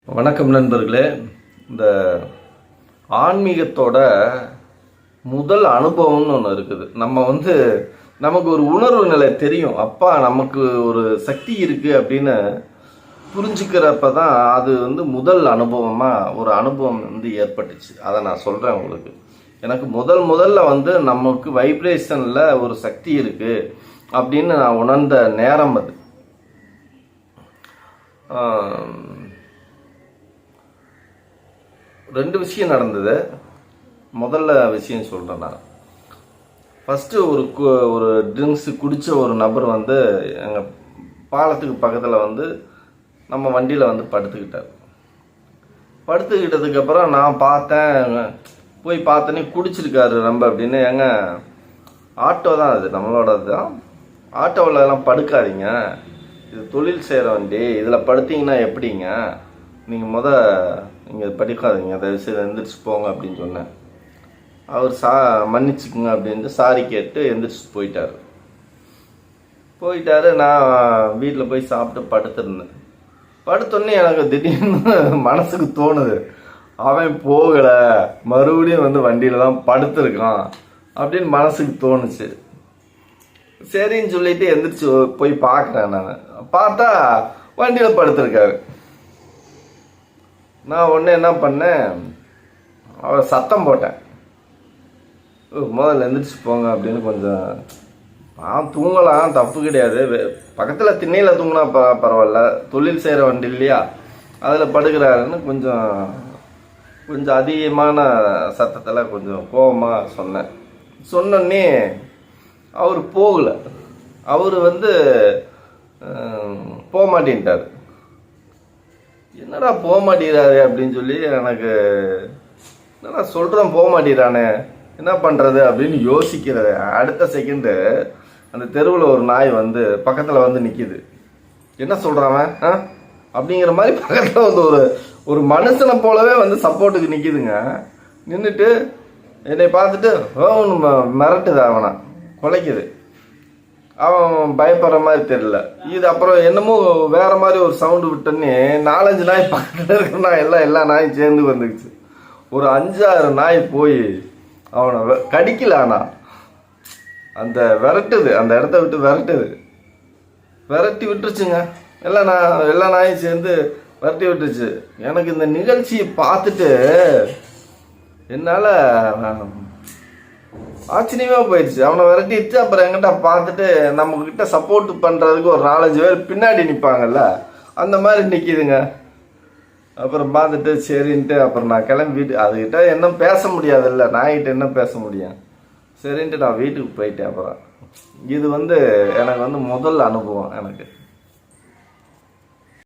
வணக்கம் நண்பர்களே. இந்த ஆன்மீகத்தோட முதல் அனுபவம்னு ஒன்று இருக்குது. நமக்கு ஒரு உணர்வு நிலை தெரியும். அப்பா நமக்கு ஒரு சக்தி இருக்கு அப்படின்னு புரிஞ்சுக்கிறப்ப தான் அது முதல் அனுபவமாக ஒரு அனுபவம் ஏற்பட்டுச்சு. அதை நான் சொல்கிறேன் உங்களுக்கு. எனக்கு முதல்ல நமக்கு வைப்ரேஷனில் ஒரு சக்தி இருக்கு அப்படின்னு நான் உணர்ந்த நேரம் அது. ரெண்டு விஷயம் நடந்தது. முதல்ல விஷயம் சொல்கிறேன் நான். ஃபஸ்ட்டு ஒரு ட்ரிங்க்ஸு குடித்த ஒரு நபர் எங்கள் பாலத்துக்கு பக்கத்தில் நம்ம வண்டியில் படுத்துக்கிட்டார். படுத்துக்கிட்டதுக்கப்புறம் நான் போய் பார்த்தேனே குடிச்சிருக்காரு ரொம்ப அப்படின்னு. ஆட்டோ தான் அது, நம்மளோடது தான். ஆட்டோவிலலாம் படுக்காதீங்க, இது தொழில் செய்கிற வண்டி, இதில் படுத்தீங்கன்னா எப்படிங்க, நீங்கள் இங்கே படிக்காதீங்க, தயவுசெய்து எந்திரிச்சு போங்க அப்படின்னு சொன்னேன். அவர் மன்னிச்சுக்குங்க அப்படின்ட்டு சாரி கேட்டு எந்திரிச்சு போயிட்டாரு. நான் வீட்டில் போய் சாப்பிட்டு படுத்துருந்தேன். படுத்தோடனே எனக்கு திடீர்னு மனசுக்கு தோணுது, அவன் போகலை, மறுபடியும் வண்டியில் தான் படுத்துருக்கான் அப்படின்னு மனசுக்கு தோணுச்சு. சரின்னு சொல்லிட்டு எந்திரிச்சு போய் பார்க்குறேன். நான் பார்த்தா வண்டியில் படுத்துருக்காரு. நான் உடனே என்ன பண்ணேன், அவர் சத்தம் போட்டேன், முதல்ல எந்திரிச்சு போங்க அப்படின்னு. கொஞ்சம் தூங்கலாம், தப்பு கிடையாது, பக்கத்தில் திண்ணையில் தூங்கினா பரவாயில்ல, தொழில் செய்கிற வண்டி இல்லையா, அதில் படுக்கிறாருன்னு கொஞ்சம் அதிகமான சத்தத்தில் கொஞ்சம் கோபமாக சொன்னேன். சொன்னோடனே அவர் போகலை. அவர் போக மாட்டேன்ட்டார். என்னடா போக மாட்டேறாரு அப்படின்னு சொல்லி எனக்கு, என்னடா சொல்கிறேன் போக மாட்டேறானே, என்ன பண்ணுறது அப்படின்னு யோசிக்கிறது. அடுத்த செகண்டு அந்த தெருவில் ஒரு நாய் பக்கத்தில் நிற்கிது. என்ன சொல்கிறான் அப்படிங்கிற மாதிரி பக்கத்தில் ஒரு மனுஷனை போலவே சப்போர்ட்டுக்கு நிற்கிதுங்க. நின்றுட்டு என்னை பார்த்துட்டு மிரட்டுது, அவனை குலைக்குது. அவன் பயப்படுற மாதிரி தெரியல. இது அப்புறம் என்னமோ வேற மாதிரி ஒரு சவுண்டு விட்டோன்னே 4-5 நாய் பக்கத்தில் இருக்கிற நாய் எல்லா நாயும் சேர்ந்து வந்துக்குச்சு. ஒரு 5-6 நாய் போய் அவனை கடிக்கல, ஆனா அந்த விரட்டுது, அந்த இடத்த விட்டு விரட்டி விட்டுருச்சுங்க. எல்லா நாயும் சேர்ந்து விரட்டி விட்டுருச்சு. எனக்கு இந்த நிகழ்ச்சியை பார்த்துட்டு என்னால் ஆச்சரியமா போயிடுச்சு. அவனை விரட்டிடுச்சு. அப்புறம் எங்கிட்ட பார்த்துட்டு நம்ம கிட்ட சப்போர்ட் பண்றதுக்கு ஒரு 4-5 பேர் பின்னாடி நிற்பாங்கல்ல, அந்த மாதிரி நிற்கிதுங்க. அப்புறம் பார்த்துட்டு சரின்ட்டு அப்புறம் நான் கிளம்பிட்டு, அதுகிட்ட என்ன பேச முடியாதுல்ல, நாய்கிட்ட என்ன பேச முடியும், சரின்ட்டு நான் வீட்டுக்கு போயிட்டேன். அப்புறம் இது எனக்கு முதல் அனுபவம் எனக்கு.